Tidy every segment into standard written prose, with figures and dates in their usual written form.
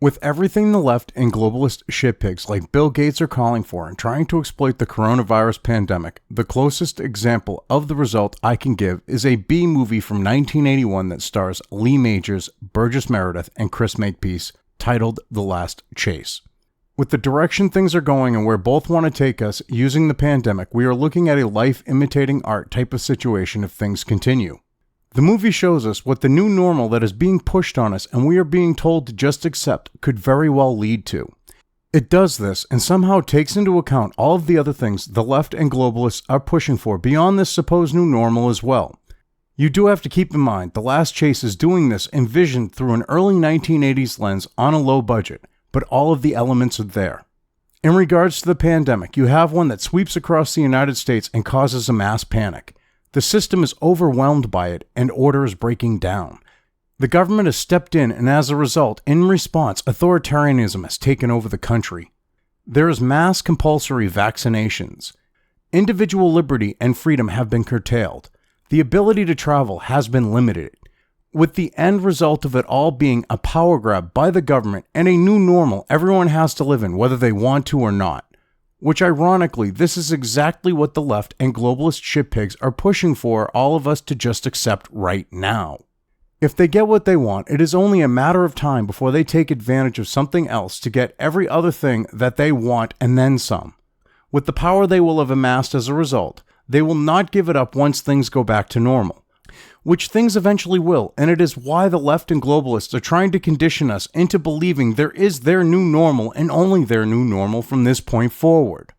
With everything the left and globalist shitpigs like Bill Gates are calling for and trying to exploit the coronavirus pandemic, the closest example of the result I can give is a B movie from 1981 that stars Lee Majors, Burgess Meredith, and Chris Makepeace, titled The Last Chase. With the direction things are going and where both want to take us using the pandemic, we are looking at a life imitating art type of situation if things continue. The movie shows us what the new normal that is being pushed on us and we are being told to just accept could very well lead to. It does this and somehow takes into account all of the other things the left and globalists are pushing for beyond this supposed new normal as well. You do have to keep in mind The Last Chase is doing this envisioned through an early 1980s lens on a low budget, but all of the elements are there. In regards to the pandemic, you have one that sweeps across the United States and causes a mass panic. The system is overwhelmed by it, and order is breaking down. The government has stepped in, and as a result, in response, authoritarianism has taken over the country. There is mass compulsory vaccinations. Individual liberty and freedom have been curtailed. The ability to travel has been limited, with the end result of it all being a power grab by the government and a new normal everyone has to live in, whether they want to or not. Which ironically, this is exactly what the left and globalist shitpigs are pushing for all of us to just accept right now. If they get what they want, it is only a matter of time before they take advantage of something else to get every other thing that they want and then some. With the power they will have amassed as a result, they will not give it up once things go back to normal. Which things eventually will, and it is why the left and globalists are trying to condition us into believing there is their new normal and only their new normal from this point forward.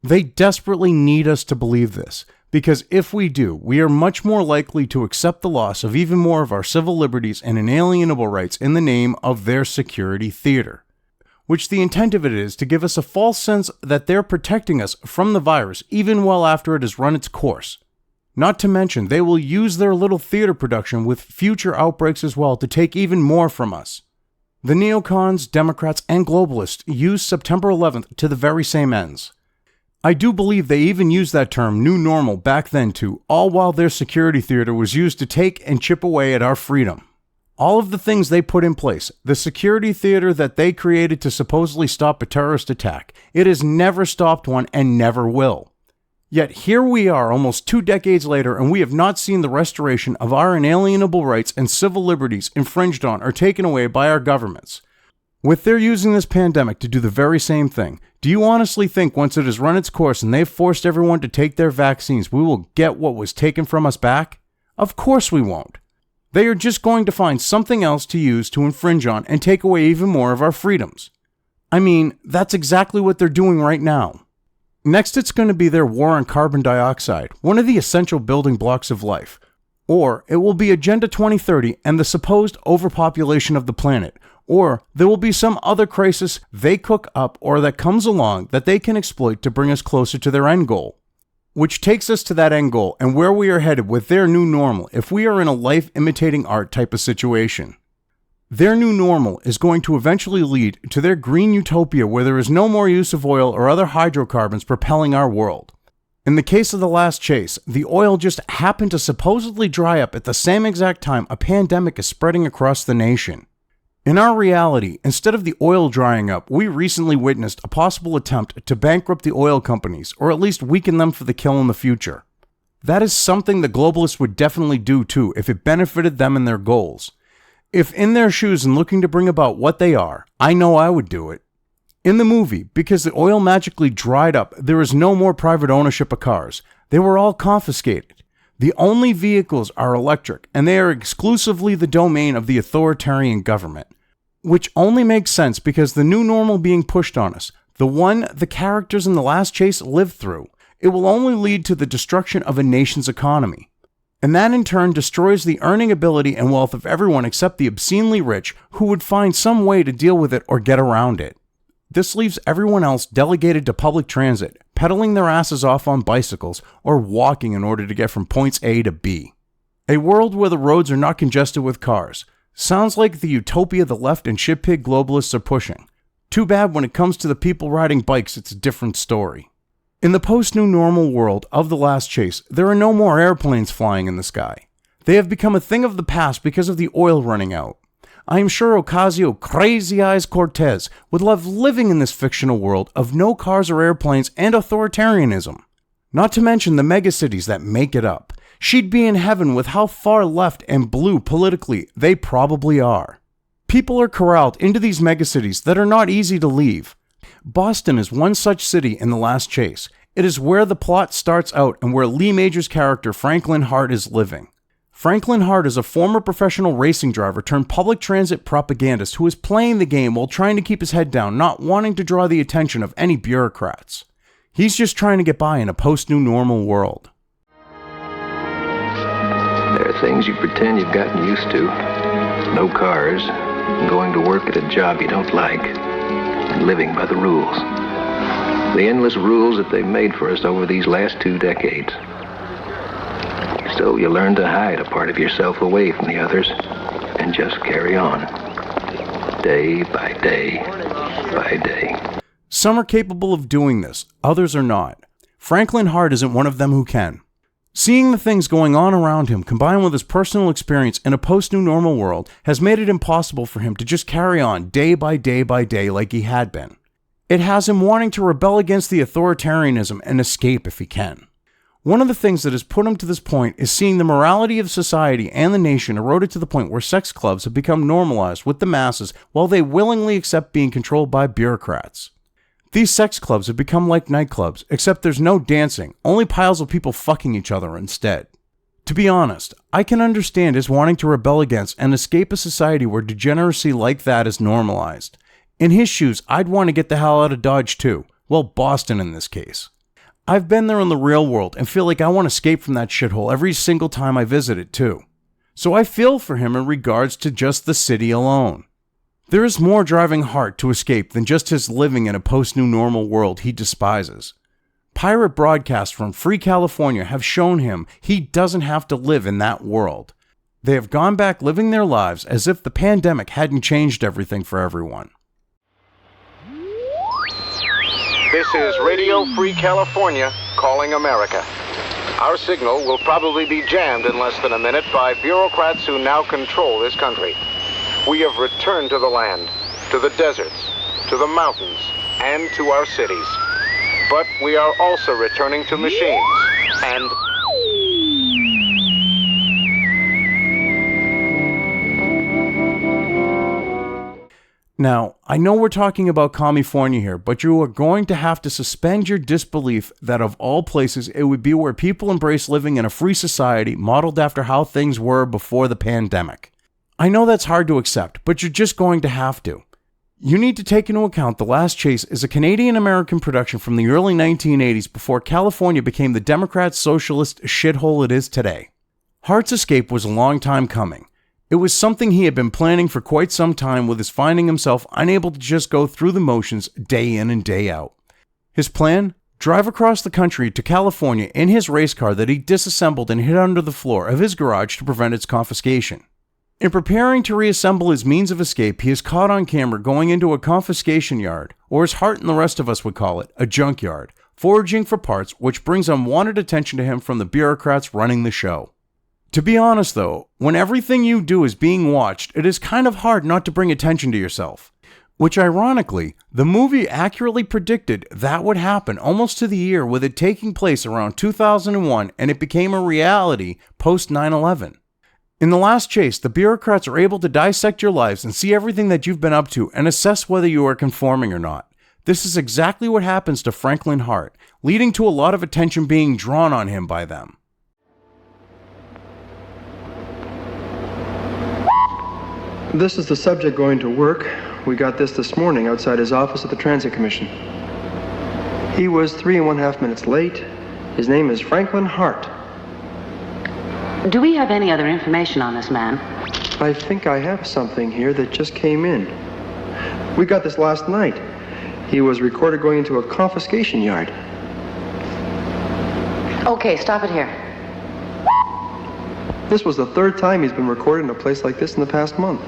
They desperately need us to believe this, because if we do, we are much more likely to accept the loss of even more of our civil liberties and inalienable rights in the name of their security theater. Which the intent of it is to give us a false sense that they're protecting us from the virus even well after it has run its course. Not to mention, they will use their little theater production with future outbreaks as well to take even more from us. The neocons, Democrats, and globalists used September 11th to the very same ends. I do believe they even used that term, new normal, back then too, all while their security theater was used to take and chip away at our freedom. All of the things they put in place, the security theater that they created to supposedly stop a terrorist attack, it has never stopped one and never will. Yet here we are almost 2 decades later and we have not seen the restoration of our inalienable rights and civil liberties infringed on or taken away by our governments. With their using this pandemic to do the very same thing, do you honestly think once it has run its course and they've forced everyone to take their vaccines, we will get what was taken from us back? Of course we won't. They are just going to find something else to use to infringe on and take away even more of our freedoms. I mean, that's exactly what they're doing right now. Next, it's going to be their war on carbon dioxide, one of the essential building blocks of life. Or it will be Agenda 2030 and the supposed overpopulation of the planet. Or there will be some other crisis they cook up or that comes along that they can exploit to bring us closer to their end goal. Which takes us to that end goal and where we are headed with their new normal if we are in a life imitating art type of situation. Their new normal is going to eventually lead to their green utopia where there is no more use of oil or other hydrocarbons propelling our world. In the case of The Last Chase, the oil just happened to supposedly dry up at the same exact time a pandemic is spreading across the nation. In our reality, instead of the oil drying up, we recently witnessed a possible attempt to bankrupt the oil companies, or at least weaken them for the kill in the future. That is something the globalists would definitely do too if it benefited them and their goals. If in their shoes and looking to bring about what they are, I know I would do it. In the movie, because the oil magically dried up, there is no more private ownership of cars. They were all confiscated. The only vehicles are electric, and they are exclusively the domain of the authoritarian government. Which only makes sense because the new normal being pushed on us, the one the characters in The Last Chase lived through, it will only lead to the destruction of a nation's economy. And that in turn destroys the earning ability and wealth of everyone except the obscenely rich who would find some way to deal with it or get around it. This leaves everyone else delegated to public transit, pedaling their asses off on bicycles or walking in order to get from points A to B. A world where the roads are not congested with cars. Sounds like the utopia the left and shitpig globalists are pushing. Too bad when it comes to the people riding bikes, it's a different story. In the post-new normal world of The Last Chase, there are no more airplanes flying in the sky. They have become a thing of the past because of the oil running out. I am sure Ocasio-Crazy Eyes Cortez would love living in this fictional world of no cars or airplanes and authoritarianism. Not to mention the megacities that make it up. She'd be in heaven with how far left and blue politically they probably are. People are corralled into these megacities that are not easy to leave. Boston is one such city in The Last Chase. It is where the plot starts out and where Lee Major's character Franklin Hart is living. Franklin Hart is a former professional racing driver turned public transit propagandist who is playing the game while trying to keep his head down, not wanting to draw the attention of any bureaucrats. He's just trying to get by in a post-new normal world. There are things you pretend you've gotten used to. No cars, going to work at a job you don't like, and living by the rules. The endless rules that they've made for us over these last 2 decades. So you learn to hide a part of yourself away from the others and just carry on. Day by day by day. Some are capable of doing this, others are not. Franklin Hart isn't one of them who can. Seeing the things going on around him combined with his personal experience in a post-new normal world has made it impossible for him to just carry on day by day by day like he had been. It has him wanting to rebel against the authoritarianism and escape if he can. One of the things that has put him to this point is seeing the morality of society and the nation eroded to the point where sex clubs have become normalized with the masses while they willingly accept being controlled by bureaucrats. These sex clubs have become like nightclubs, except there's no dancing, only piles of people fucking each other instead. To be honest, I can understand his wanting to rebel against and escape a society where degeneracy like that is normalized. In his shoes, I'd want to get the hell out of Dodge too. Well, Boston in this case. I've been there in the real world and feel like I want to escape from that shithole every single time I visit it too. So I feel for him in regards to just the city alone. There is more driving Hart to escape than just his living in a post-new normal world he despises. Pirate broadcasts from Free California have shown him he doesn't have to live in that world. They have gone back living their lives as if the pandemic hadn't changed everything for everyone. This is Radio Free California calling America. Our signal will probably be jammed in less than a minute by bureaucrats who now control this country. We have returned to the land, to the deserts, to the mountains, and to our cities. But we are also returning to machines and... Now, I know we're talking about California here, but you are going to have to suspend your disbelief that of all places it would be where people embrace living in a free society modeled after how things were before the pandemic. I know that's hard to accept, but you're just going to have to. You need to take into account The Last Chase is a Canadian-American production from the early 1980s before California became the Democrat socialist shithole it is today. Hart's escape was a long time coming. It was something he had been planning for quite some time with his finding himself unable to just go through the motions day in and day out. His plan? Drive across the country to California in his race car that he disassembled and hid under the floor of his garage to prevent its confiscation. In preparing to reassemble his means of escape, he is caught on camera going into a confiscation yard, or as Hart and the rest of us would call it, a junkyard, foraging for parts, which brings unwanted attention to him from the bureaucrats running the show. To be honest though, when everything you do is being watched, it is kind of hard not to bring attention to yourself. Which ironically, the movie accurately predicted that would happen almost to the year, with it taking place around 2001, and it became a reality post 9/11. In The Last Chase, the bureaucrats are able to dissect your lives and see everything that you've been up to and assess whether you are conforming or not. This is exactly what happens to Franklin Hart, leading to a lot of attention being drawn on him by them. This is the subject going to work. We got this morning outside his office at the Transit Commission. He was 3½ minutes late. His name is Franklin Hart. Do we have any other information on this man? I think I have something here that just came in. We got this last night. He was recorded going into a confiscation yard. Okay, stop it here. This was the 3rd time he's been recorded in a place like this in the past month.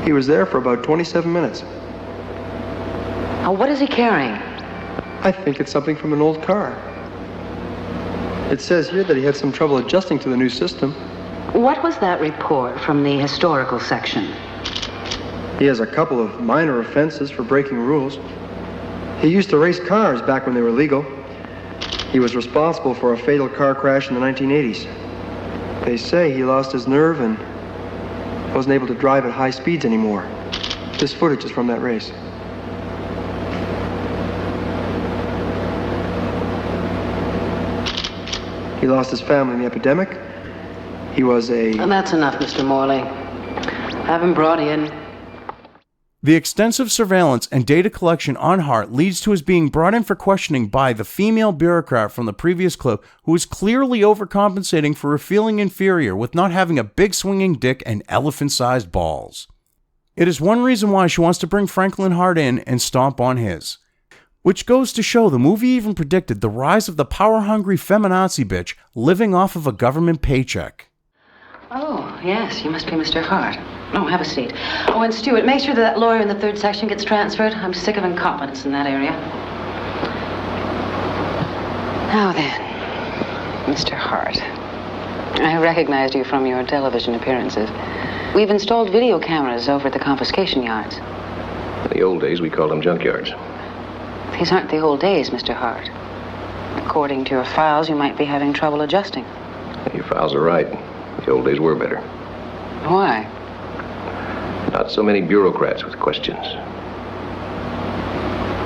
He was there for about 27 minutes. What is he carrying? I think it's something from an old car. It says here that he had some trouble adjusting to the new system. What was that report from the historical section? He has a couple of minor offenses for breaking rules. He used to race cars back when they were legal. He was responsible for a fatal car crash in the 1980s. They say he lost his nerve and wasn't able to drive at high speeds anymore. This footage is from that race. He lost his family in the epidemic. He was a... And that's enough, Mr. Morley. Have him brought in. The extensive surveillance and data collection on Hart leads to his being brought in for questioning by the female bureaucrat from the previous clip, who is clearly overcompensating for feeling inferior with not having a big swinging dick and elephant-sized balls. It is one reason why she wants to bring Franklin Hart in and stomp on his. Which goes to show the movie even predicted the rise of the power-hungry feminazi bitch living off of a government paycheck. Oh, yes, you must be Mr. Hart. Oh, have a seat. Oh, and Stuart, make sure that lawyer in the third section gets transferred. I'm sick of incompetence in that area. Now then, Mr. Hart, I recognized you from your television appearances. We've installed video cameras over at the confiscation yards. In the old days, we called them junkyards. These aren't the old days, Mr. Hart. According to your files, you might be having trouble adjusting. Your files are right. The old days were better. Why? Not so many bureaucrats with questions.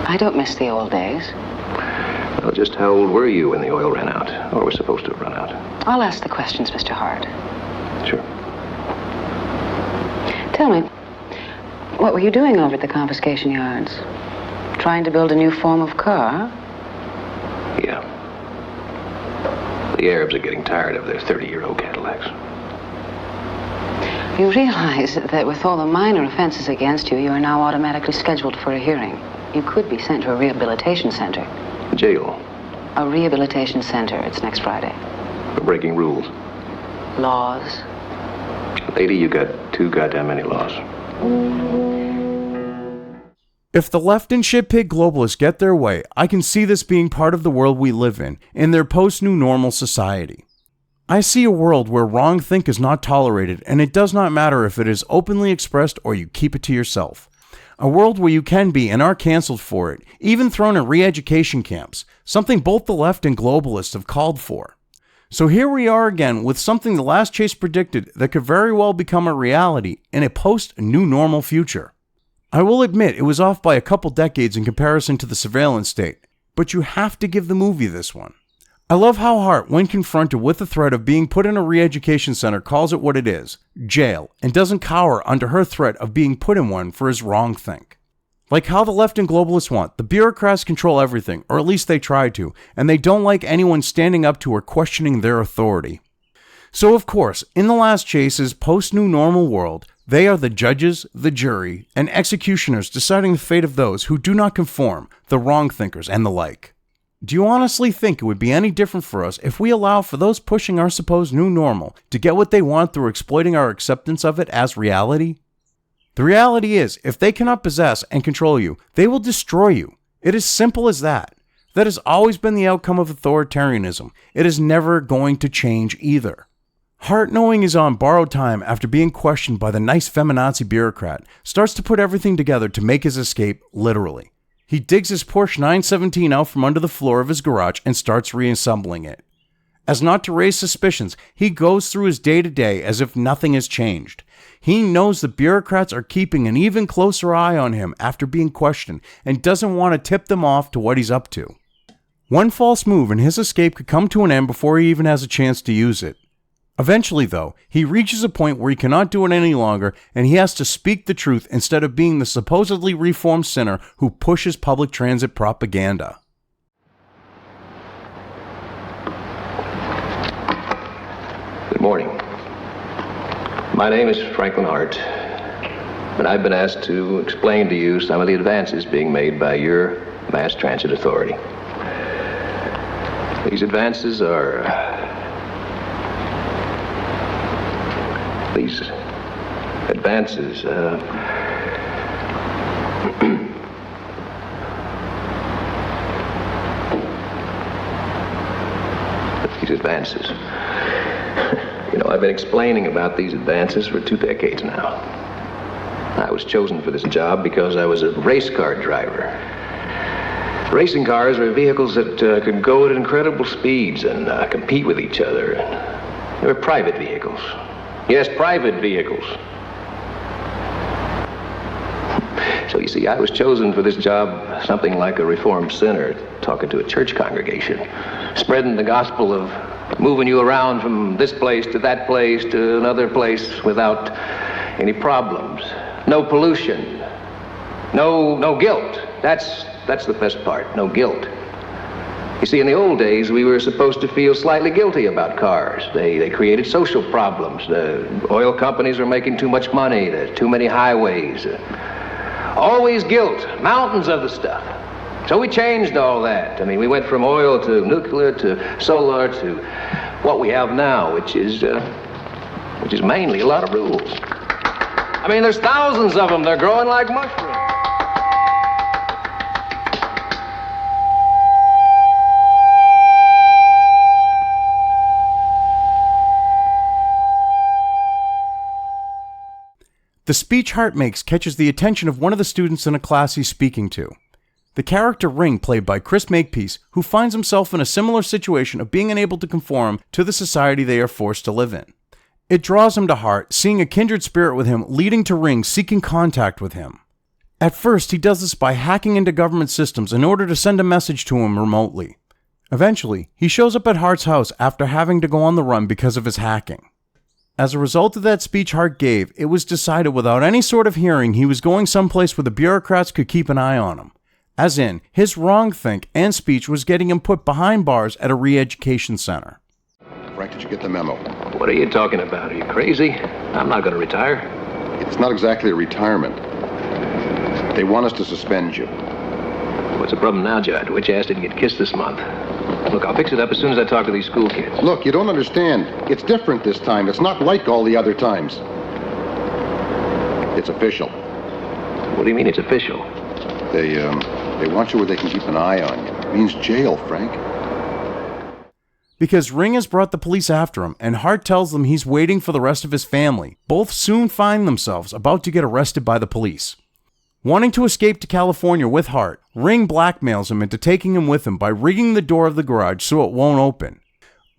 I don't miss the old days. Well, just how old were you when the oil ran out? Or was supposed to have run out? I'll ask the questions, Mr. Hart. Sure. Tell me, what were you doing over at the confiscation yards? Trying to build a new form of car? Yeah. The Arabs are getting tired of their 30-year-old Cadillacs. You realize that with all the minor offenses against you, you are now automatically scheduled for a hearing. You could be sent to a rehabilitation center. Jail. A rehabilitation center. It's next Friday. For breaking rules. Laws. Lady, you got too goddamn many laws. If the left and shitpig globalists get their way, I can see this being part of the world we live in their post-new normal society. I see a world where wrong think is not tolerated, and it does not matter if it is openly expressed or you keep it to yourself. A world where you can be and are canceled for it, even thrown in re-education camps, something both the left and globalists have called for. So here we are again with something the last chase predicted that could very well become a reality in a post-new normal future. I will admit it was off by a couple decades in comparison to the surveillance state, but you have to give the movie this one. I love how Hart, when confronted with the threat of being put in a re-education center, calls it what it is, jail, and doesn't cower under her threat of being put in one for his wrong think. Like how the left and globalists want, the bureaucrats control everything, or at least they try to, and they don't like anyone standing up to or questioning their authority. So of course, in the last chase's post-new normal world, they are the judges, the jury, and executioners deciding the fate of those who do not conform, the wrong thinkers, and the like. Do you honestly think it would be any different for us if we allow for those pushing our supposed new normal to get what they want through exploiting our acceptance of it as reality? The reality is, if they cannot possess and control you, they will destroy you. It is simple as that. That has always been the outcome of authoritarianism. It is never going to change either. Hart, knowing he's on borrowed time after being questioned by the nice feminazi bureaucrat, starts to put everything together to make his escape, literally. He digs his Porsche 917 out from under the floor of his garage and starts reassembling it. As not to raise suspicions, he goes through his day-to-day as if nothing has changed. He knows the bureaucrats are keeping an even closer eye on him after being questioned and doesn't want to tip them off to what he's up to. One false move and his escape could come to an end before he even has a chance to use it. Eventually, though, he reaches a point where he cannot do it any longer and he has to speak the truth instead of being the supposedly reformed sinner who pushes public transit propaganda. Good morning. My name is Franklin Hart, and I've been asked to explain to you some of the advances being made by your mass transit authority. These advances are... These advances I've been explaining about these advances for 2 decades now. I was chosen for this job because I was a race car driver. Racing cars are vehicles that could go at incredible speeds and compete with each other. They were private vehicles. Yes, private vehicles. So you see, I was chosen for this job, something like a reformed sinner talking to a church congregation, spreading the gospel of moving you around from this place to that place to another place without any problems. No pollution. No guilt. That's the best part, no guilt. You see, in the old days, we were supposed to feel slightly guilty about cars. They created social problems. The oil companies were making too much money. There's too many highways. Always guilt, mountains of the stuff. So we changed all that. I mean, we went from oil to nuclear to solar to what we have now, which is mainly a lot of rules. I mean, there's thousands of them. They're growing like mushrooms. The speech Hart makes catches the attention of one of the students in a class he's speaking to. The character Ring, played by Chris Makepeace, who finds himself in a similar situation of being unable to conform to the society they are forced to live in. It draws him to Hart, seeing a kindred spirit with him, leading to Ring seeking contact with him. At first, he does this by hacking into government systems in order to send a message to him remotely. Eventually, he shows up at Hart's house after having to go on the run because of his hacking. As a result of that speech Hart gave, it was decided without any sort of hearing he was going someplace where the bureaucrats could keep an eye on him. As in, his wrongthink and speech was getting him put behind bars at a re-education center. Frank, did you get the memo? What are you talking about? Are you crazy? I'm not going to retire. It's not exactly a retirement. They want us to suspend you. What's the problem now, Judd? Which ass didn't get kissed this month? Look, I'll fix it up as soon as I talk to these school kids. Look, you don't understand. It's different this time. It's not like all the other times. It's official. What do you mean it's official? They want you where they can keep an eye on you. It means jail, Frank. Because Ring has brought the police after him, and Hart tells them he's waiting for the rest of his family. Both soon find themselves about to get arrested by the police. Wanting to escape to California with Hart, Ring blackmails him into taking him with him by rigging the door of the garage so it won't open.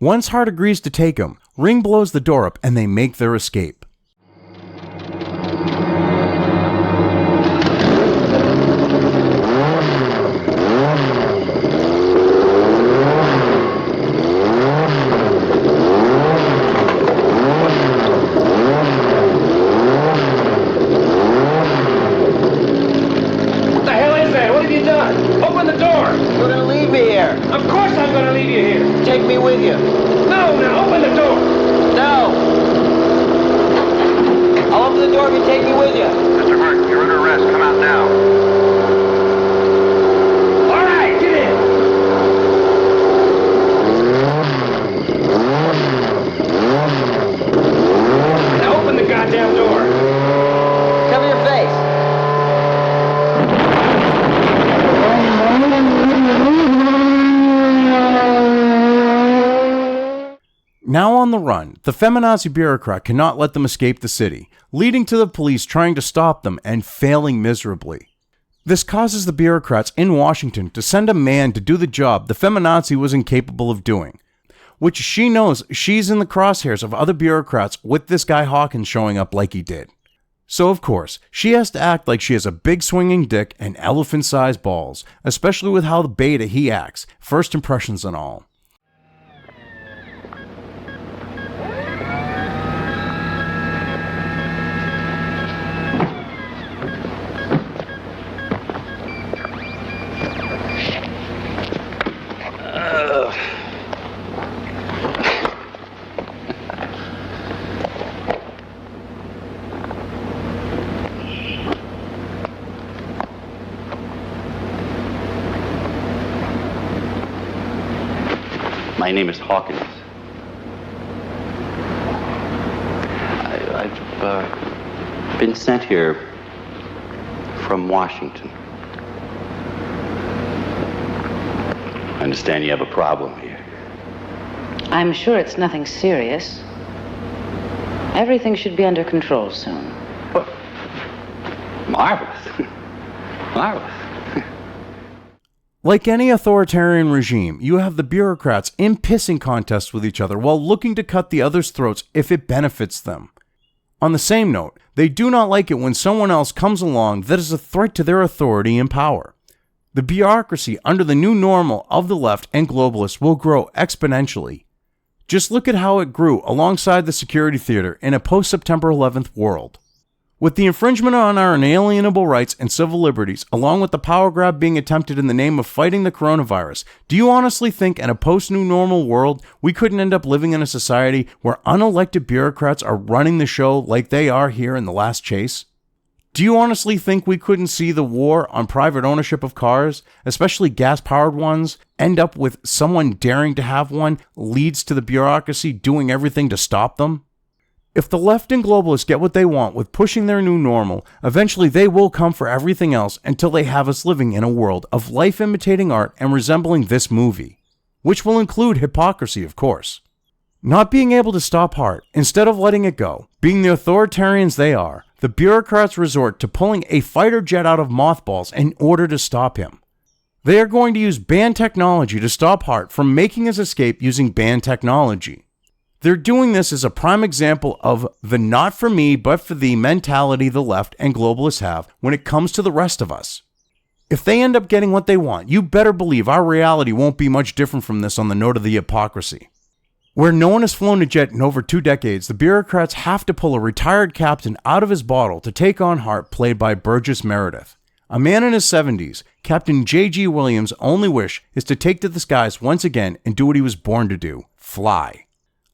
Once Hart agrees to take him, Ring blows the door up and they make their escape. Take me with you. No, now open the door. No. I'll open the door if you take me with you. Mr. Hart, you're under arrest. Come out now. All right, get in. Now open the goddamn door. Cover your face. Now on the run, the feminazi bureaucrat cannot let them escape the city, leading to the police trying to stop them and failing miserably. This causes the bureaucrats in Washington to send a man to do the job the feminazi was incapable of doing, which she knows she's in the crosshairs of other bureaucrats with this guy Hawkins showing up like he did. So of course, she has to act like she has a big swinging dick and elephant-sized balls, especially with how the beta he acts, first impressions and all. My name is Hawkins. I've been sent here from Washington. I understand you have a problem here. I'm sure it's nothing serious. Everything should be under control soon. Marvelous. Marvelous. Like any authoritarian regime, you have the bureaucrats in pissing contests with each other while looking to cut the other's throats if it benefits them. On the same note, they do not like it when someone else comes along that is a threat to their authority and power. The bureaucracy under the new normal of the left and globalists will grow exponentially. Just look at how it grew alongside the security theater in a post-September 11th world. With the infringement on our inalienable rights and civil liberties, along with the power grab being attempted in the name of fighting the coronavirus, do you honestly think in a post-new normal world we couldn't end up living in a society where unelected bureaucrats are running the show like they are here in The Last Chase? Do you honestly think we couldn't see the war on private ownership of cars, especially gas-powered ones, end up with someone daring to have one leads to the bureaucracy doing everything to stop them? If the left and globalists get what they want with pushing their new normal, eventually they will come for everything else until they have us living in a world of life imitating art and resembling this movie, which will include hypocrisy, of course. Not being able to stop art, instead of letting it go, being the authoritarians they are, the bureaucrats resort to pulling a fighter jet out of mothballs in order to stop him. They are going to use banned technology to stop Hart from making his escape using banned technology. They're doing this as a prime example of the not for me but for thee mentality the left and globalists have when it comes to the rest of us. If they end up getting what they want, you better believe our reality won't be much different from this on the note of the hypocrisy. Where no one has flown a jet in over 2 decades, the bureaucrats have to pull a retired captain out of his bottle to take on Hart, played by Burgess Meredith. A man in his 70s, Captain J.G. Williams' only wish is to take to the skies once again and do what he was born to do, fly.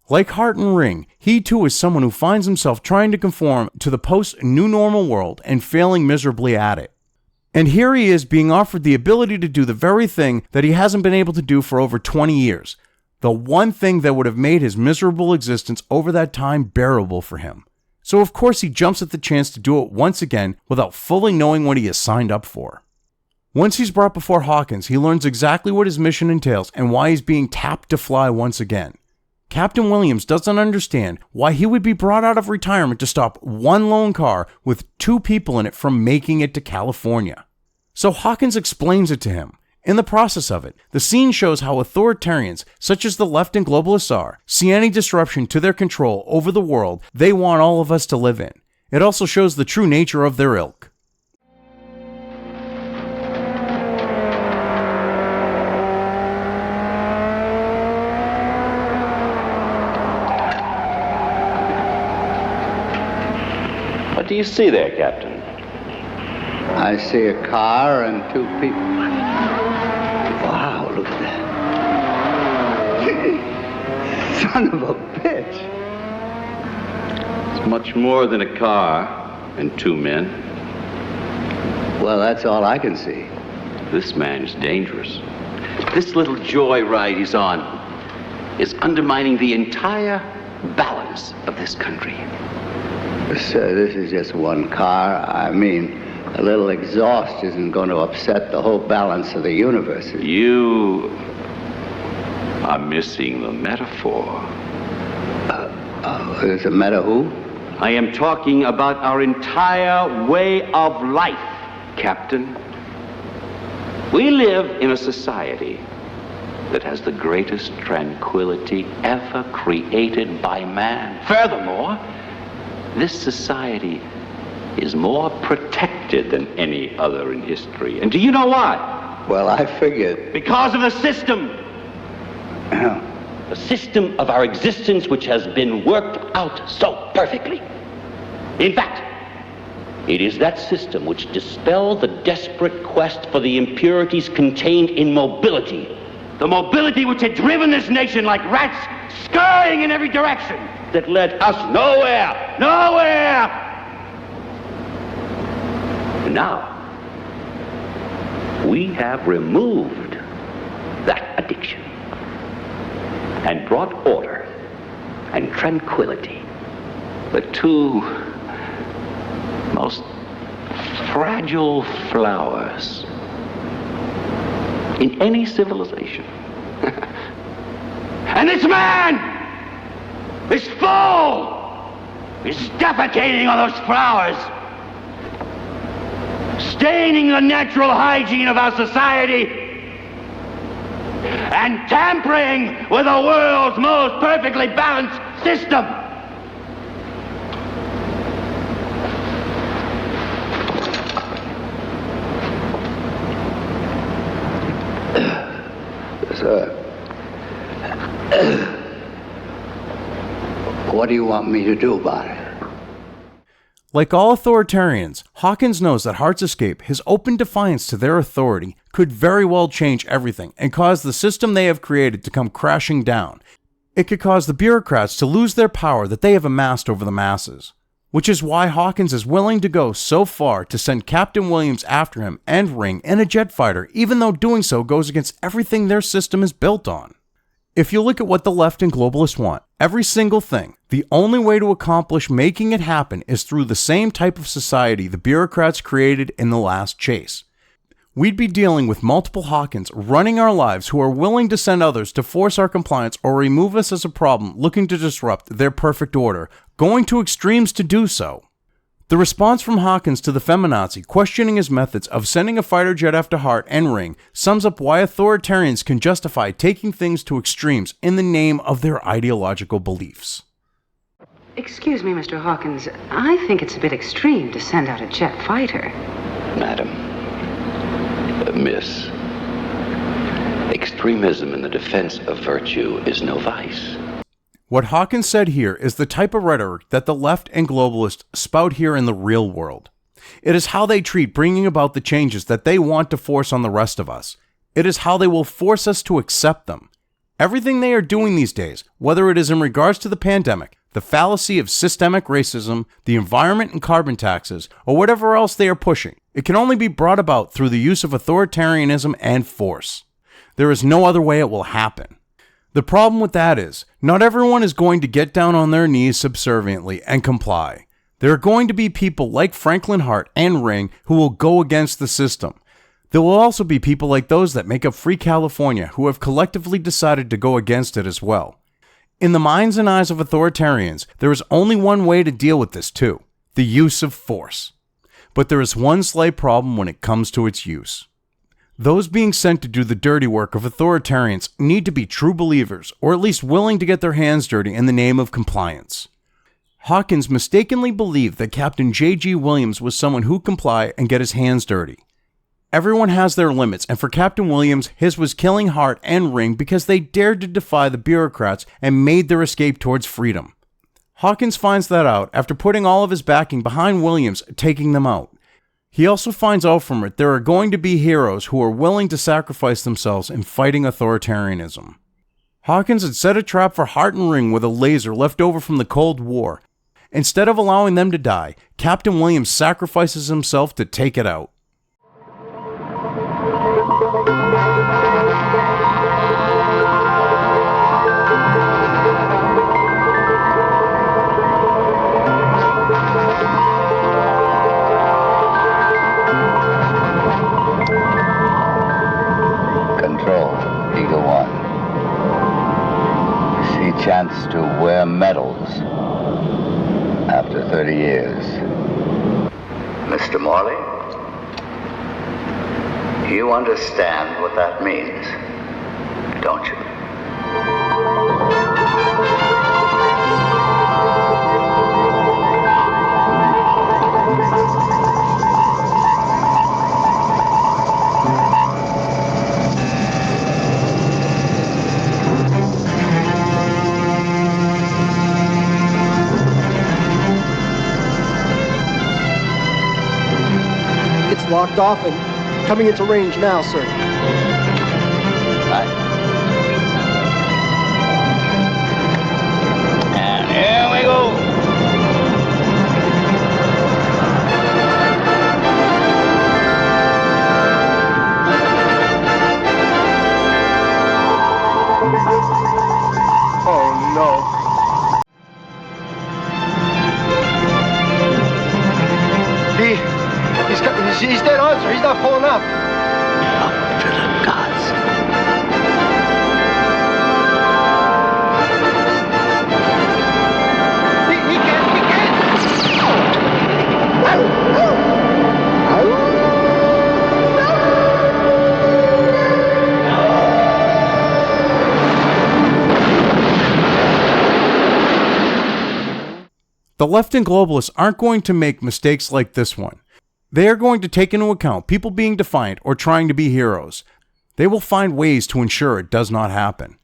Like Hart and Ring, he too is someone who finds himself trying to conform to the post-new normal world and failing miserably at it. And here he is being offered the ability to do the very thing that he hasn't been able to do for over 20 years. The one thing that would have made his miserable existence over that time bearable for him. So of course he jumps at the chance to do it once again without fully knowing what he has signed up for. Once he's brought before Hawkins, he learns exactly what his mission entails and why he's being tapped to fly once again. Captain Williams doesn't understand why he would be brought out of retirement to stop one lone car with 2 people in it from making it to California. So Hawkins explains it to him. In the process of it, the scene shows how authoritarians, such as the left and globalists are, see any disruption to their control over the world they want all of us to live in. It also shows the true nature of their ilk. What do you see there, Captain? I see a car and 2 people. Wow, look at that. Son of a bitch. It's much more than a car and 2 men. Well, that's all I can see. This man is dangerous. This little joyride he's on is undermining the entire balance of this country. Sir, this is just one car. I mean, a little exhaust isn't going to upset the whole balance of the universe. You are missing the metaphor. Is a meta who? I am talking about our entire way of life, Captain. We live in a society that has the greatest tranquility ever created by man. Furthermore, this society is more protected than any other in history. And do you know why? Well, I figured. Because of the system. The system of our existence which has been worked out so perfectly. In fact, it is that system which dispelled the desperate quest for the impurities contained in mobility. The mobility which had driven this nation like rats scurrying in every direction, that led us nowhere, nowhere. And now, we have removed that addiction and brought order and tranquility, the 2 most fragile flowers in any civilization. And this man, this fool, is defecating on those flowers, staining the natural hygiene of our society, and tampering with the world's most perfectly balanced system. Sir, what do you want me to do about it? Like all authoritarians, Hawkins knows that Hart's escape, his open defiance to their authority, could very well change everything and cause the system they have created to come crashing down. It could cause the bureaucrats to lose their power that they have amassed over the masses. Which is why Hawkins is willing to go so far to send Captain Williams after him and Ring in a jet fighter, even though doing so goes against everything their system is built on. If you look at what the left and globalists want, every single thing, the only way to accomplish making it happen is through the same type of society the bureaucrats created in the last chase. We'd be dealing with multiple Hawkins running our lives who are willing to send others to force our compliance or remove us as a problem looking to disrupt their perfect order, going to extremes to do so. The response from Hawkins to the feminazi questioning his methods of sending a fighter jet after Hart and Ring sums up why authoritarians can justify taking things to extremes in the name of their ideological beliefs. Excuse me, Mr. Hawkins. I think it's a bit extreme to send out a jet fighter. Madam, Miss, extremism in the defense of virtue is no vice. What Hawkins said here is the type of rhetoric that the left and globalists spout here in the real world. It is how they treat bringing about the changes that they want to force on the rest of us. It is how they will force us to accept them. Everything they are doing these days, whether it is in regards to the pandemic, the fallacy of systemic racism, the environment and carbon taxes, or whatever else they are pushing, it can only be brought about through the use of authoritarianism and force. There is no other way it will happen. The problem with that is, not everyone is going to get down on their knees subserviently and comply. There are going to be people like Franklin Hart and Ring who will go against the system. There will also be people like those that make up Free California who have collectively decided to go against it as well. In the minds and eyes of authoritarians, there is only one way to deal with this too, the use of force. But there is one slight problem when it comes to its use. Those being sent to do the dirty work of authoritarians need to be true believers, or at least willing to get their hands dirty in the name of compliance. Hawkins mistakenly believed that Captain J.G. Williams was someone who comply and get his hands dirty. Everyone has their limits, and for Captain Williams, his was killing Hart and Ring because they dared to defy the bureaucrats and made their escape towards freedom. Hawkins finds that out after putting all of his backing behind Williams taking them out. He also finds out from it there are going to be heroes who are willing to sacrifice themselves in fighting authoritarianism. Hawkins had set a trap for Hart and Ring with a laser left over from the Cold War. Instead of allowing them to die, Captain Williams sacrifices himself to take it out. Chance to wear medals after 30 years. Mr. Morley, you understand what that means, don't you? Locked off and coming into range now, sir. Right. And here we go. Oh, no. He's dead on, sir. He's not pulling up. Up to the gods. He can't. The left and globalists aren't going to make mistakes like this one. They are going to take into account people being defiant or trying to be heroes. They will find ways to ensure it does not happen.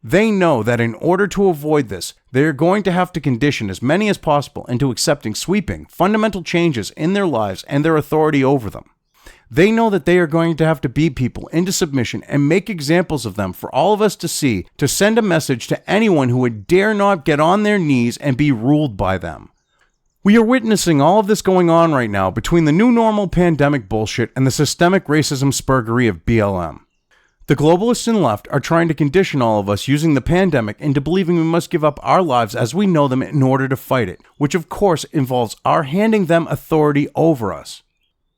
They know that in order to avoid this, they are going to have to condition as many as possible into accepting sweeping, fundamental changes in their lives and their authority over them. They know that they are going to have to beat people into submission and make examples of them for all of us to see, to send a message to anyone who would dare not get on their knees and be ruled by them. We are witnessing all of this going on right now between the new normal pandemic bullshit and the systemic racism spurgery of BLM. The globalists and left are trying to condition all of us using the pandemic into believing we must give up our lives as we know them in order to fight it, which of course involves our handing them authority over us.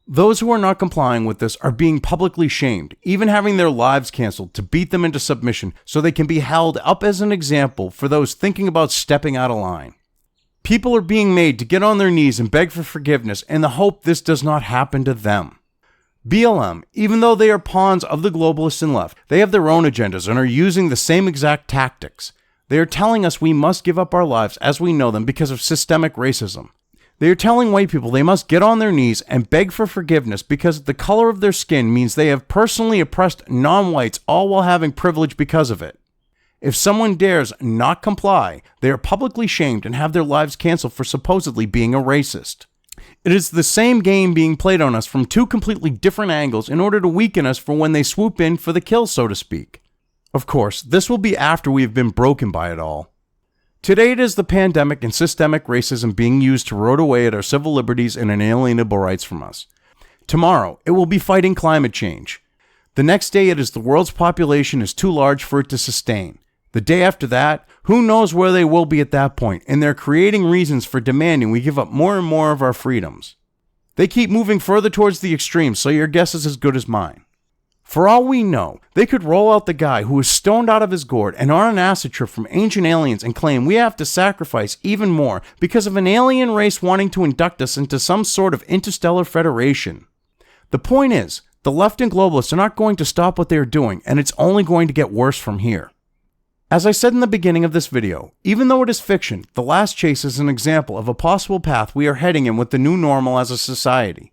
Those who are not complying with this are being publicly shamed, even having their lives canceled to beat them into submission so they can be held up as an example for those thinking about stepping out of line. People are being made to get on their knees and beg for forgiveness in the hope this does not happen to them. BLM, even though they are pawns of the globalists and left, they have their own agendas and are using the same exact tactics. They are telling us we must give up our lives as we know them because of systemic racism. They are telling white people they must get on their knees and beg for forgiveness because the color of their skin means they have personally oppressed non-whites, all while having privilege because of it. If someone dares not comply, they are publicly shamed and have their lives canceled for supposedly being a racist. It is the same game being played on us from two completely different angles in order to weaken us for when they swoop in for the kill, so to speak. Of course, this will be after we have been broken by it all. Today it is the pandemic and systemic racism being used to erode away at our civil liberties and inalienable rights from us. Tomorrow, it will be fighting climate change. The next day it is the world's population is too large for it to sustain. The day after that, who knows where they will be at that point, and they're creating reasons for demanding we give up more and more of our freedoms. They keep moving further towards the extremes, so your guess is as good as mine. For all we know, they could roll out the guy who is stoned out of his gourd and on an acid trip from ancient aliens and claim we have to sacrifice even more because of an alien race wanting to induct us into some sort of interstellar federation. The point is, the left and globalists are not going to stop what they are doing, and it's only going to get worse from here. As I said in the beginning of this video, even though it is fiction, The Last Chase is an example of a possible path we are heading in with the new normal as a society.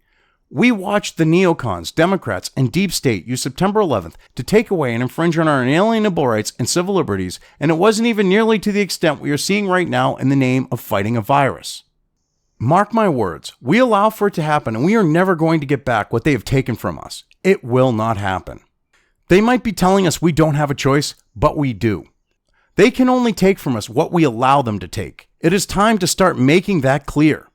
We watched the neocons, Democrats, and Deep State use September 11th to take away and infringe on our inalienable rights and civil liberties, and it wasn't even nearly to the extent we are seeing right now in the name of fighting a virus. Mark my words, we allow for it to happen and we are never going to get back what they have taken from us. It will not happen. They might be telling us we don't have a choice, but we do. They can only take from us what we allow them to take. It is time to start making that clear.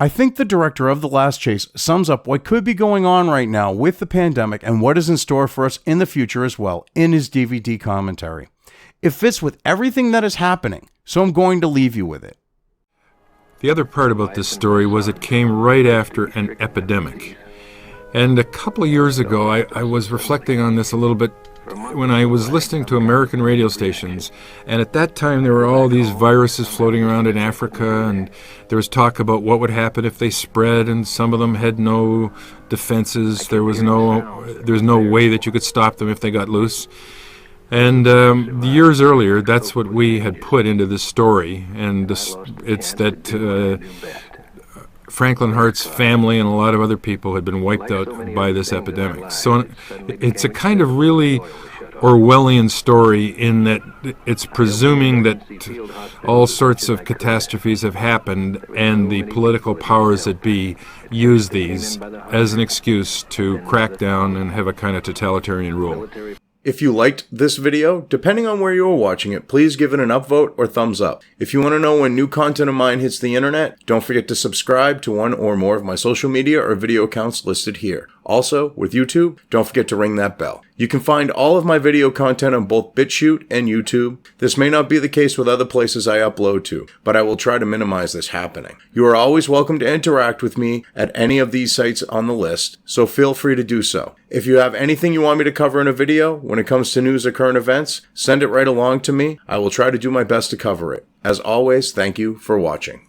I think the director of The Last Chase sums up what could be going on right now with the pandemic and what is in store for us in the future as well in his DVD commentary. It fits with everything that is happening, so I'm going to leave you with it. The other part about this story was it came right after an epidemic. And a couple of years ago, I was reflecting on this a little bit when I was listening to American radio stations, and at that time there were all these viruses floating around in Africa, and there was talk about what would happen if they spread, and some of them had no defenses. There was no way that you could stop them if they got loose. And years earlier, that's what we had put into this story, and it's that Franklin Hart's family and a lot of other people had been wiped out by this epidemic. So it's a kind of really Orwellian story in that it's presuming that all sorts of catastrophes have happened and the political powers that be use these as an excuse to crack down and have a kind of totalitarian rule. If you liked this video, depending on where you are watching it, please give it an upvote or thumbs up. If you want to know when new content of mine hits the internet, don't forget to subscribe to one or more of my social media or video accounts listed here. Also, with YouTube, don't forget to ring that bell. You can find all of my video content on both BitChute and YouTube. This may not be the case with other places I upload to, but I will try to minimize this happening. You are always welcome to interact with me at any of these sites on the list, so feel free to do so. If you have anything you want me to cover in a video, when it comes to news or current events, send it right along to me. I will try to do my best to cover it. As always, thank you for watching.